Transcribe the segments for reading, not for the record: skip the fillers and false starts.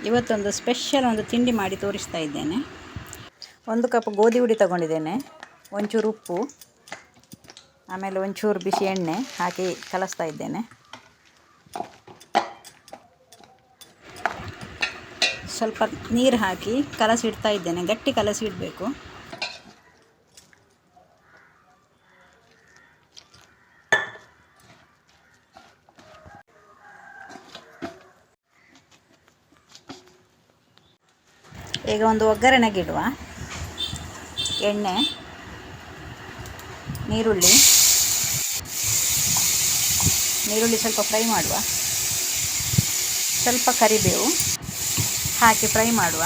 ಇವತ್ತೊಂದು ಸ್ಪೆಷಲ್ ಒಂದು ತಿಂಡಿ ಮಾಡಿ ತೋರಿಸ್ತಾ ಇದ್ದೇನೆ. 1 ಕಪ್ ಗೋಧಿ ಹುಡಿ ತಗೊಂಡಿದ್ದೇನೆ, ಒಂಚೂರು ಉಪ್ಪು, ಆಮೇಲೆ ಒಂಚೂರು ಬಿಸಿ ಎಣ್ಣೆ ಹಾಕಿ ಕಲಿಸ್ತಾ ಇದ್ದೇನೆ. ಸ್ವಲ್ಪ ನೀರು ಹಾಕಿ ಕಲಸಿಡ್ತಾ ಇದ್ದೇನೆ, ಗಟ್ಟಿ ಕಲಸಿಡಬೇಕು. ಈಗ ಒಂದು ಒಗ್ಗರಣೆಗೆ ಇಡುವ. ಎಣ್ಣೆ, ನೀರುಳ್ಳಿ ಸ್ವಲ್ಪ ಫ್ರೈ ಮಾಡುವ. ಸ್ವಲ್ಪ ಕರಿಬೇವು ಹಾಕಿ ಫ್ರೈ ಮಾಡುವ.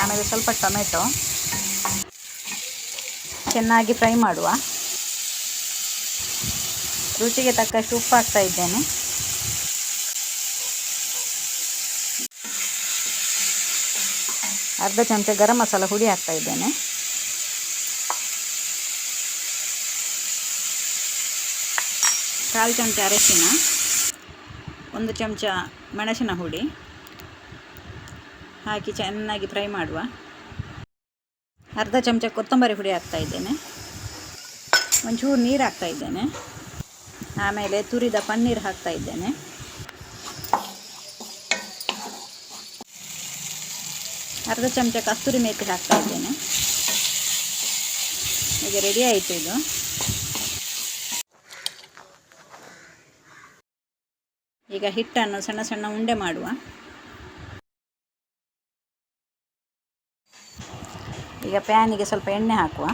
ಆಮೇಲೆ ಸ್ವಲ್ಪ ಟೊಮೆಟೊ ಚೆನ್ನಾಗಿ ಫ್ರೈ ಮಾಡುವ. ರುಚಿಗೆ ತಕ್ಕಷ್ಟು ಉಪ್ಪು ಹಾಕ್ತಾ ಇದ್ದೇನೆ. ಅರ್ಧ ಚಮಚ ಗರಂ ಮಸಾಲ ಹುಡಿ ಹಾಕ್ತಾ ಇದ್ದೇನೆ. ಕಾಲು ಚಮಚ ಅರಿಶಿನ, 1 ಚಮಚ ಮೆಣಸಿನ ಹುಡಿ ಹಾಕಿ ಚೆನ್ನಾಗಿ ಫ್ರೈ ಮಾಡುವ. ಅರ್ಧ ಚಮಚ ಕೊತ್ತಂಬರಿ ಹುಡಿ ಹಾಕ್ತಾ ಇದ್ದೇನೆ. ಒಂಚೂರು ನೀರು ಹಾಕ್ತಾ ಇದ್ದೇನೆ. ಆಮೇಲೆ ತುರಿದ ಪನ್ನೀರ್ ಹಾಕ್ತಾ ಇದ್ದೇನೆ. ಅರ್ಧ ಚಮಚ ಕಸ್ತೂರಿ ಮೇಥಿ ಹಾಕ್ತಾ ಇದ್ದೇನೆ. ಈಗ ರೆಡಿ ಆಯಿತು ಇದು. ಈಗ ಹಿಟ್ಟನ್ನು ಸಣ್ಣ ಸಣ್ಣ ಉಂಡೆ ಮಾಡುವ. ಈಗ ಪ್ಯಾನಿಗೆ ಸ್ವಲ್ಪ ಎಣ್ಣೆ ಹಾಕುವ.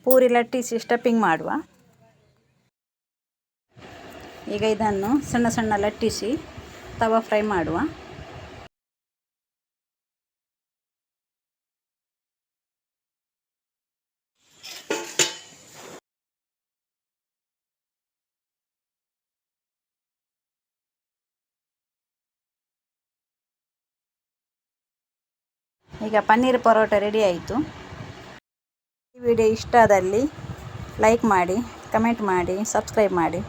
ಪೂರಿ ಲಟ್ಟಿಸಿ ಸ್ಟಫಿಂಗ್ ಮಾಡುವ. ಈಗ ಇದನ್ನು ಸಣ್ಣ ಸಣ್ಣ ಲಟ್ಟಿಸಿ ತವಾ ಫ್ರೈ ಮಾಡುವ. ಈಗ ಪನ್ನೀರ್ ಪರೋಟ ರೆಡಿ ಆಯಿತು. ಈ ವಿಡಿಯೋ ಇಷ್ಟ ಆದಲ್ಲಿ ಲೈಕ್ ಮಾಡಿ, ಕಮೆಂಟ್ ಮಾಡಿ, ಸಬ್ಸ್ಕ್ರೈಬ್ ಮಾಡಿ.